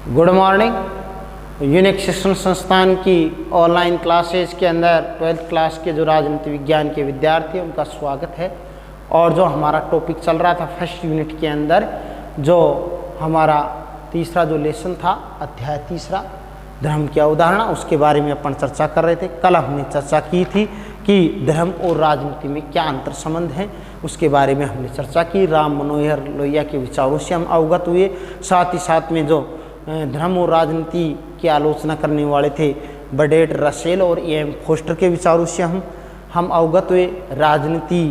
Good morning. Unique शिक्षण संस्थान की ऑनलाइन क्लासेज के अंदर 12th क्लास के जो राजनीति विज्ञान के विद्यार्थी हैं उनका स्वागत है। और जो हमारा टॉपिक चल रहा था फर्स्ट यूनिट के अंदर, जो हमारा तीसरा जो लेसन था, अध्याय तीसरा धर्म की अवधारणा, उसके बारे में अपन चर्चा कर रहे थे। कल हमने चर्चा की थी कि धर्म और राजनीति में क्या अंतर संबंध है, उसके बारे में हमने चर्चा की। राम मनोहर लोहिया के विचारों से हम अवगत हुए। साथ ही साथ में जो धर्म और राजनीति की आलोचना करने वाले थे बर्टोल्ड रसेल और E.M. फोस्टर के विचारों से हम अवगत हुए। राजनीति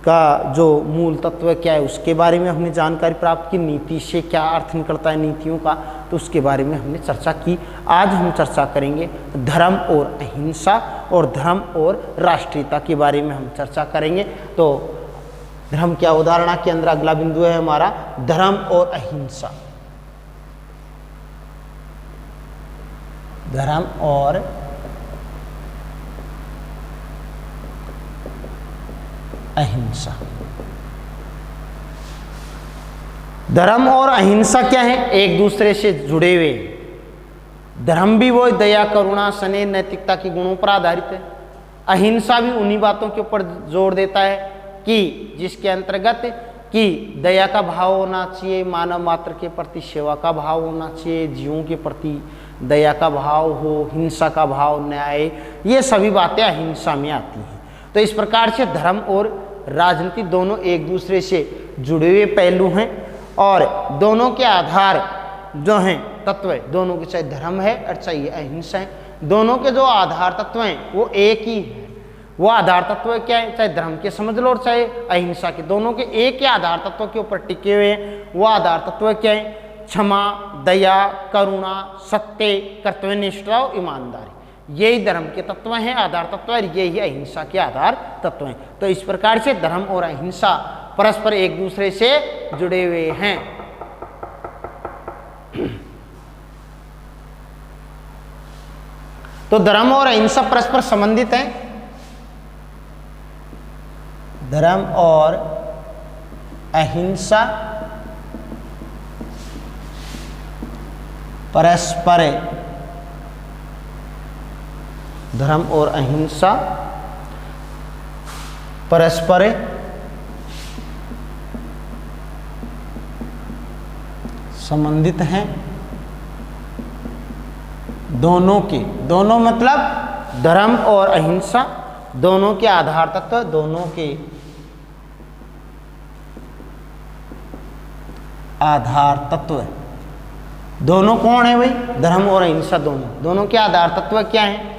का जो मूल तत्व क्या है उसके बारे में हमने जानकारी प्राप्त की। नीति से क्या अर्थ निकलता है नीतियों का, तो उसके बारे में हमने चर्चा की। आज हम चर्चा करेंगे धर्म और अहिंसा और धर्म और राष्ट्रीयता के बारे में हम चर्चा करेंगे। तो धर्म की अवधारणा के अंदर अगला बिंदु है हमारा धर्म और अहिंसा। धर्म और अहिंसा। धर्म और अहिंसा क्या है? एक दूसरे से जुड़े हुए। धर्म भी वो दया, करुणा, स्नेह, नैतिकता के गुणों पर आधारित है। अहिंसा भी उन्हीं बातों के ऊपर जोर देता है कि जिसके अंतर्गत कि दया का भाव होना चाहिए, मानव मात्र के प्रति सेवा का भाव होना चाहिए, जीवों के प्रति दया का भाव हो, हिंसा का भाव, न्याय, ये सभी बातें अहिंसा में आती हैं। तो इस प्रकार से धर्म और राजनीति दोनों एक दूसरे से जुड़े हुए पहलू हैं और दोनों के आधार जो हैं तत्व है, दोनों के चाहे धर्म है और चाहे अहिंसा है, दोनों के जो आधार तत्व हैं वो एक ही है। वो आधार तत्व क्या है? चाहे धर्म के समझ लो और चाहे अहिंसा के, दोनों के एक ही आधार तत्व के ऊपर टिके हुए हैं। वो आधार तत्व क्या है? क्षमा, दया, करुणा, सत्य, कर्तव्यनिष्ठा और ईमानदारी। यही धर्म के तत्व हैं, आधार तत्व है, यही अहिंसा के आधार तत्व हैं। तो इस प्रकार से धर्म और अहिंसा परस्पर एक दूसरे से जुड़े हुए हैं। तो धर्म और अहिंसा परस्पर संबंधित हैं। धर्म और अहिंसा परस्पर, धर्म और अहिंसा परस्पर संबंधित हैं। दोनों के, दोनों मतलब धर्म और अहिंसा दोनों के आधार तत्व, दोनों के आधार तत्व। दोनों कौन है भाई? धर्म और अहिंसा दोनों के आधार तत्व क्या हैं?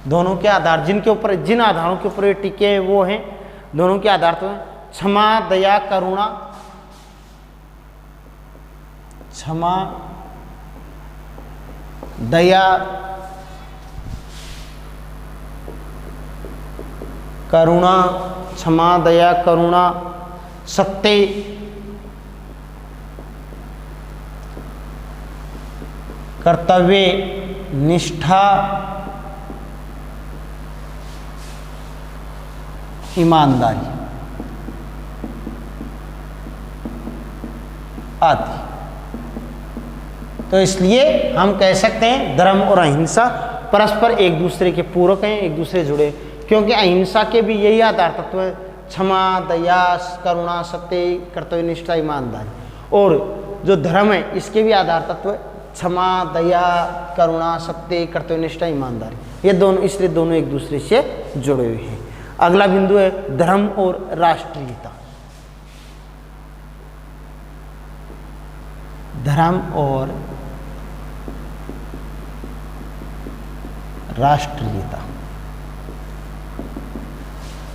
दोनों के आधार जिनके ऊपर, जिन आधारों के ऊपर टिके हैं वो हैं दोनों के आधार तत्व। क्षमा, दया, करुणा। क्षमा, दया, करुणा, क्षमा, दया, करुणा, सत्य, कर्तव्य, निष्ठा, ईमानदारी आदि। तो इसलिए हम कह सकते हैं धर्म और अहिंसा परस्पर एक दूसरे के पूरक हैं, एक दूसरे जुड़े, क्योंकि अहिंसा के भी यही आधार तत्व है, क्षमा, दया, करुणा, सत्य, कर्तव्य, निष्ठा, ईमानदारी। और जो धर्म है इसके भी आधार तत्व है क्षमा, दया, करुणा, सत्य, कर्तव्य, निष्ठा, ईमानदारी। ये दोनों, इसलिए दोनों एक दूसरे से जुड़े हुए हैं। अगला बिंदु है धर्म और राष्ट्रीयता। धर्म और राष्ट्रीयता।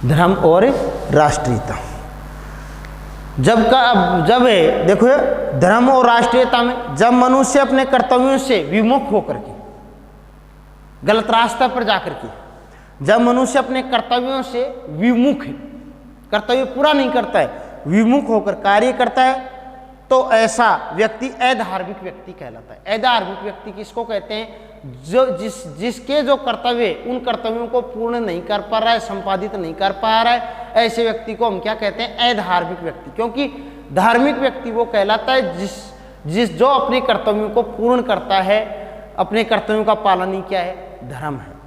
धर्म और राष्ट्रीयता जब है, देखो धर्म और राष्ट्रीयता में जब मनुष्य अपने कर्तव्यों से विमुख होकर के, गलत रास्ते पर जाकर के, जब मनुष्य अपने कर्तव्यों से विमुख है, कर्तव्य पूरा नहीं करता है, विमुख होकर कार्य करता है, तो ऐसा व्यक्ति अधार्मिक व्यक्ति कहलाता है। अधार्मिक व्यक्ति किसको कहते हैं? जो जिसके जो कर्तव्य, उन कर्तव्यों को पूर्ण नहीं कर पा रहा है, संपादित नहीं कर पा रहा है, ऐसे व्यक्ति को हम क्या कहते हैं? अधार्मिक व्यक्ति। क्योंकि धार्मिक व्यक्ति वो कहलाता है जो अपने कर्तव्यों को पूर्ण करता है, अपने कर्तव्यों का पालन ही क्या है, धर्म है।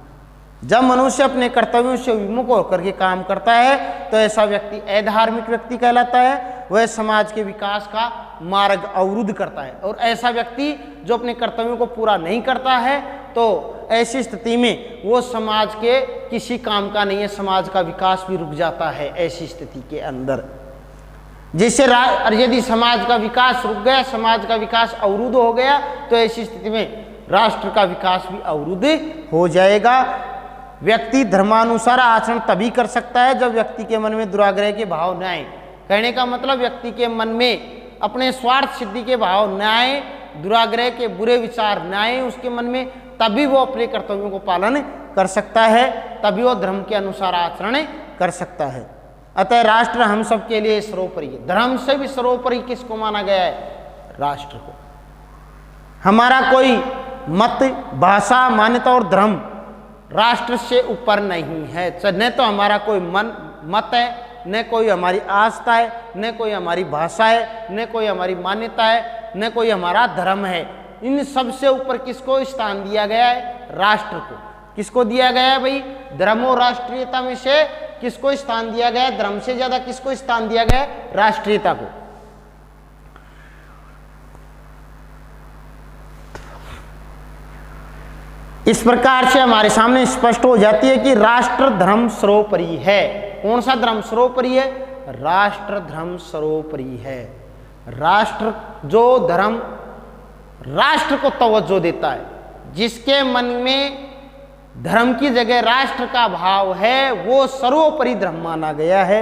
जब मनुष्य अपने कर्तव्यों से विमुख होकर के काम करता है तो ऐसा व्यक्ति अधार्मिक व्यक्ति कहलाता है। वह समाज के विकास का मार्ग अवरुद्ध करता है। और ऐसा व्यक्ति जो अपने कर्तव्यों को पूरा नहीं करता है तो ऐसी स्थिति में वो समाज के किसी काम का नहीं है, समाज का विकास भी रुक जाता है ऐसी स्थिति के अंदर। जिससे यदि समाज का विकास रुक गया, समाज का विकास अवरुद्ध हो गया तो ऐसी स्थिति में राष्ट्र का विकास भी अवरुद्ध हो जाएगा। व्यक्ति धर्मानुसार आचरण तभी कर सकता है जब व्यक्ति के मन में दुराग्रह के भाव न आए। कहने का मतलब व्यक्ति के मन में अपने स्वार्थ सिद्धि के भाव न आए, दुराग्रह के बुरे विचार न आए उसके मन में, तभी वो अपने कर्तव्यों को पालन कर सकता है, तभी वो धर्म के अनुसार आचरण कर सकता है। अतः राष्ट्र हम सब के लिए सर्वोपरि है। धर्म से भी सर्वोपरि किसको माना गया है, राष्ट्र को। हमारा कोई मत, भाषा, मान्यता और धर्म राष्ट्र से ऊपर नहीं है। न तो हमारा कोई मत है, न कोई हमारी आस्था है, न कोई हमारी भाषा है, न कोई हमारी मान्यता है, न कोई हमारा धर्म है। इन सबसे ऊपर किसको स्थान दिया गया है, राष्ट्र को। किसको दिया गया है भाई, धर्म और राष्ट्रीयता में से किसको स्थान दिया गया है, धर्म से ज्यादा किसको स्थान दिया गया है, राष्ट्रीयता को। इस प्रकार से हमारे सामने स्पष्ट हो जाती है कि राष्ट्र धर्म सर्वोपरि है। कौन सा धर्म सर्वोपरि है, राष्ट्र धर्म सर्वोपरि है। राष्ट्र जो धर्म राष्ट्र को तवज्जो देता है, जिसके मन में धर्म की जगह राष्ट्र का भाव है, वो सर्वोपरि धर्म माना गया है।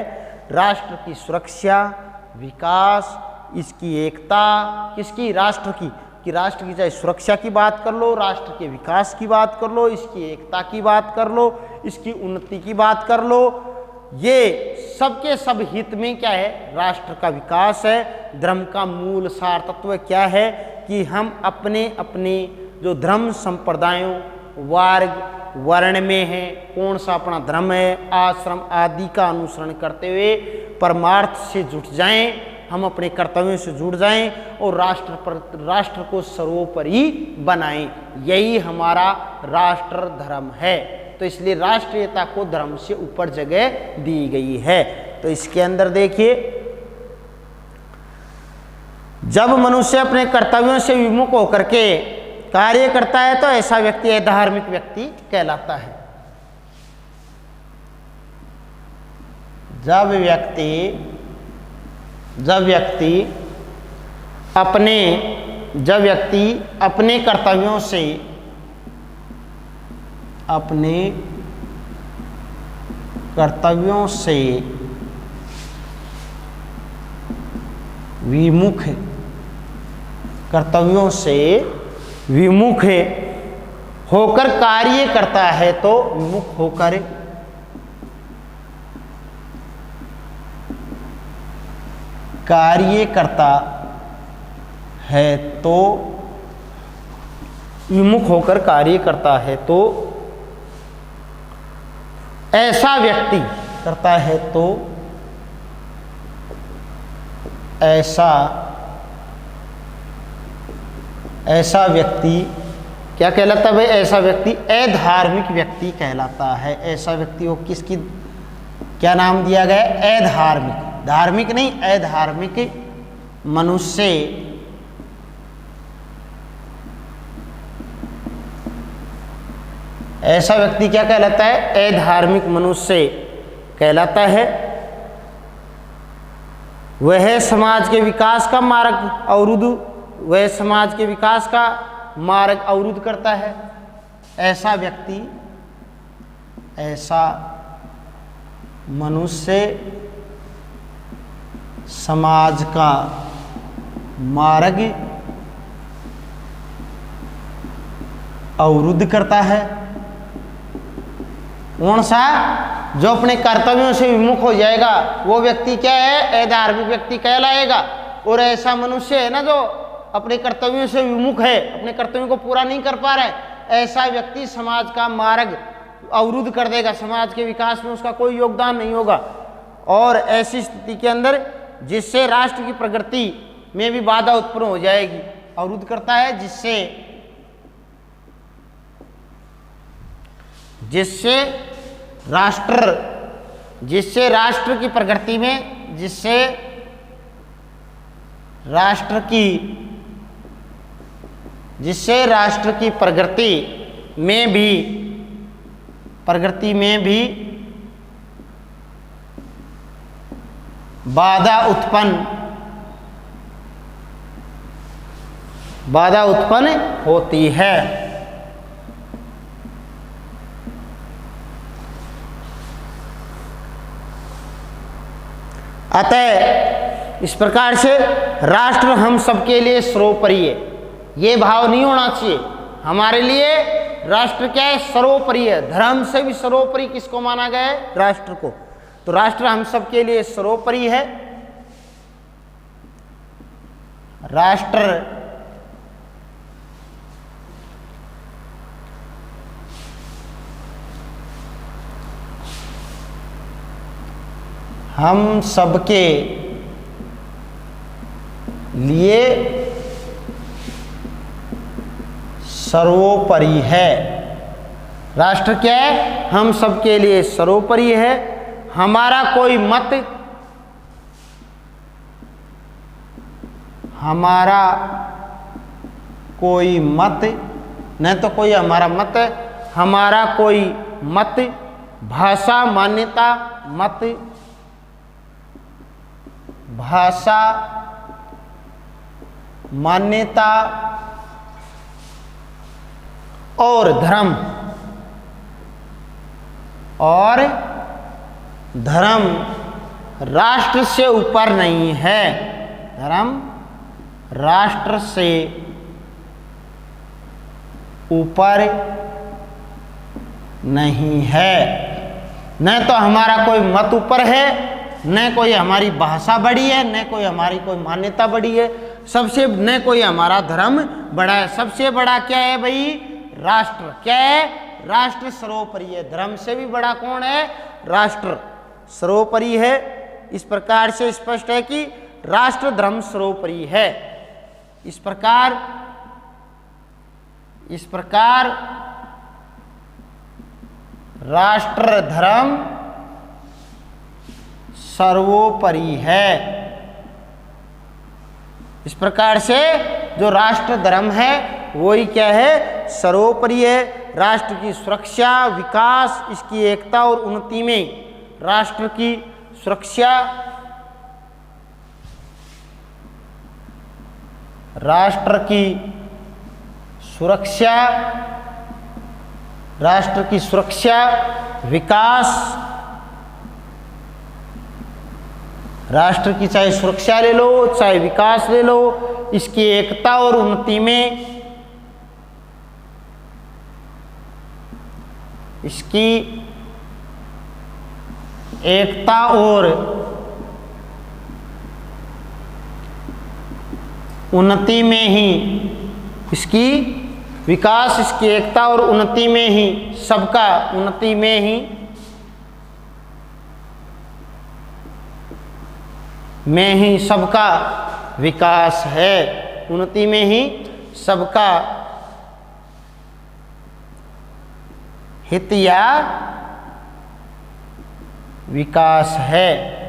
राष्ट्र की सुरक्षा, विकास, इसकी एकता, किसकी, राष्ट्र की, कि राष्ट्र की चाहे सुरक्षा की बात कर लो, राष्ट्र के विकास की बात कर लो, इसकी एकता की बात कर लो, इसकी उन्नति की बात कर लो, ये सबके सब हित में क्या है, राष्ट्र का विकास है। धर्म का मूल सार तत्व क्या है कि हम अपने अपने जो धर्म संप्रदायों, वर्ग, वर्ण में है, कौन सा अपना धर्म है, आश्रम आदि का अनुसरण करते हुए परमार्थ से जुट जाएं, हम अपने कर्तव्यों से जुड़ जाएं और राष्ट्र को सर्वोपरि बनाएं। यही हमारा राष्ट्र धर्म है। तो इसलिए राष्ट्रीयता को धर्म से ऊपर जगह दी गई है। तो इसके अंदर देखिए, जब मनुष्य अपने कर्तव्यों से विमुख होकर के कार्य करता है तो ऐसा व्यक्ति अधार्मिक व्यक्ति कहलाता है। जब व्यक्ति अपने कर्तव्यों से विमुख होकर कार्य करता है तो विमुख होकर कार्य करता है तो विमुख होकर कार्य करता है तो ऐसा व्यक्ति करता है तो ऐसा व्यक्ति क्या कहलाता है भाई, ऐसा व्यक्ति अधार्मिक व्यक्ति कहलाता है। ऐसा व्यक्ति को किसकी क्या नाम दिया गया है, अधार्मिक। धार्मिक नहीं, अधार्मिक मनुष्य ऐसा व्यक्ति क्या कहलाता है, अधार्मिक मनुष्य कहलाता है। वह समाज के विकास का मार्ग अवरुद्ध करता है। ऐसा व्यक्ति, ऐसा मनुष्य समाज का मार्ग अवरुद्ध करता है। कौन सा, जो अपने कर्तव्यों से विमुख हो जाएगा वो व्यक्ति क्या है, अधार्मिक व्यक्ति कहलाएगा। और ऐसा मनुष्य है ना जो अपने कर्तव्यों से विमुख है, अपने कर्तव्यों को पूरा नहीं कर पा रहा है, ऐसा व्यक्ति समाज का मार्ग अवरुद्ध कर देगा, समाज के विकास में उसका कोई योगदान नहीं होगा। और ऐसी स्थिति के अंदर जिससे राष्ट्र की प्रगति में भी बाधा उत्पन्न हो जाएगी। अवरुद्ध करता है जिससे राष्ट्र की प्रगति में, जिससे राष्ट्र की प्रगति में भी बाधा उत्पन्न होती है। अतः इस प्रकार से राष्ट्र हम सबके लिए सर्वोपरि है। ये भाव नहीं होना चाहिए हमारे लिए राष्ट्र क्या है, सर्वोपरि है। धर्म से भी सर्वोपरि किसको माना गया है, राष्ट्र को। तो राष्ट्र हम सबके लिए सर्वोपरि है। राष्ट्र हम सबके लिए सर्वोपरि है। राष्ट्र क्या है, हम सबके लिए सर्वोपरि है। हमारा कोई मत न तो कोई हमारा मत है, हमारा कोई मत, भाषा मान्यता और धर्म राष्ट्र से ऊपर नहीं है। धर्म राष्ट्र से ऊपर नहीं है। न तो हमारा कोई मत ऊपर है, न कोई हमारी भाषा बड़ी है, न कोई हमारी कोई मान्यता बड़ी है, सबसे न कोई हमारा धर्म बड़ा है। सबसे बड़ा क्या है भाई, राष्ट्र। क्या है, राष्ट्र सर्वोपरि है। धर्म से भी बड़ा कौन है, राष्ट्र सर्वोपरि है। इस प्रकार से स्पष्ट है कि राष्ट्र धर्म सर्वोपरि है। इस प्रकार राष्ट्र धर्म सर्वोपरि है। इस प्रकार से जो राष्ट्र धर्म है वही क्या है, सर्वोपरि है। राष्ट्र की सुरक्षा, विकास, इसकी एकता और उन्नति में राष्ट्र की सुरक्षा, विकास, राष्ट्र की चाहे सुरक्षा ले लो चाहे विकास ले लो, इसकी एकता और उन्नति में, इसकी एकता और उन्नति में ही, इसकी विकास, इसकी एकता और उन्नति में ही सबका, उन्नति में ही सबका विकास है। उन्नति में ही सबका हित या विकास है।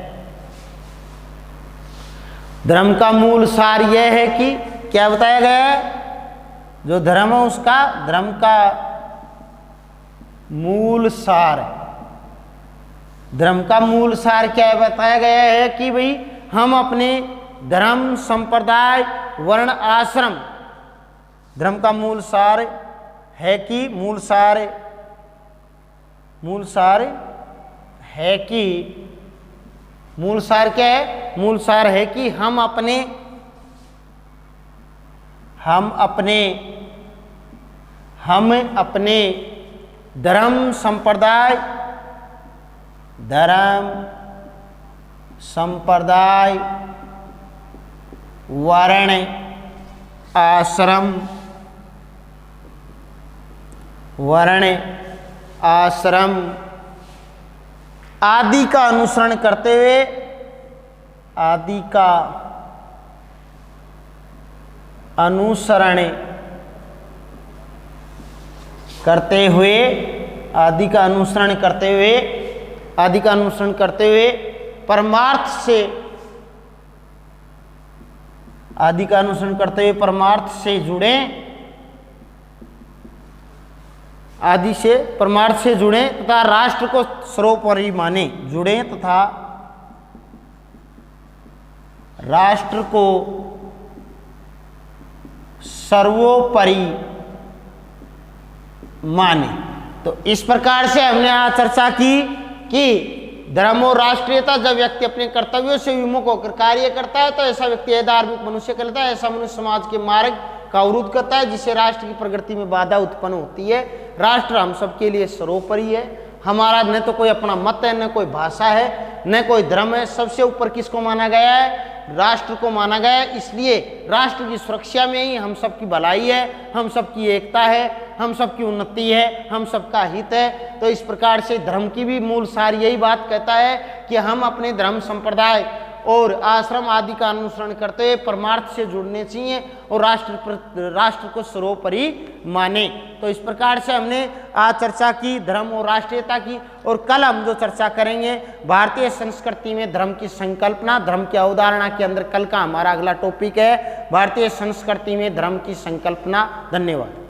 धर्म का मूल सार यह है कि क्या बताया गया है, जो धर्म है उसका, धर्म का मूल सार, धर्म का मूल सार क्या है, बताया गया है कि भाई हम अपने धर्म, संप्रदाय, वर्ण, आश्रम, धर्म का मूल सार है कि मूल सार क्या है, मूल सार है कि हम अपने धर्म, संप्रदाय, वर्ण, आश्रम आदि का अनुसरण करते हुए, अनुसरण करते हुए, आदि का अनुसरण करते हुए, आदि का अनुसरण करते हुए परमार्थ से, आदि का अनुसरण करते हुए परमार्थ से जुड़े, आदि से परमार्थ से जुड़े तथा राष्ट्र को सर्वोपरि माने, जुड़े तथा राष्ट्र को सर्वोपरि माने। तो इस प्रकार से हमने आज चर्चा की कि धर्म और राष्ट्रीयता, जब व्यक्ति अपने कर्तव्यों से विमुख होकर कार्य करता है तो ऐसा व्यक्ति धार्मिक मनुष्य कहलाता है। ऐसा मनुष्य समाज के मार्ग का अवरुद्ध करता है, जिससे राष्ट्र की प्रगति में बाधा उत्पन्न होती है। राष्ट्र हम सबके लिए सर्वोपरि है। हमारा न तो कोई अपना मत है, न कोई भाषा है, न कोई धर्म है। सबसे ऊपर किसको माना गया है? राष्ट्र को माना गया है। इसलिए राष्ट्र की सुरक्षा में ही हम सबकी भलाई है, हम सबकी एकता है, हम सबकी उन्नति है, हम सबका हित है। तो इस प्रकार से धर्म की भी मूल सार यही बात कहता है कि हम अपने धर्म संप्रदाय और आश्रम आदि का अनुसरण करते हुए परमार्थ से जुड़ने चाहिए और राष्ट्र को सर्वोपरि माने। तो इस प्रकार से हमने आज चर्चा की धर्म और राष्ट्रीयता की, और कल हम जो चर्चा करेंगे भारतीय संस्कृति में धर्म की संकल्पना, धर्म की अवधारणा के अंदर कल का हमारा अगला टॉपिक है भारतीय संस्कृति में धर्म की संकल्पना। धन्यवाद।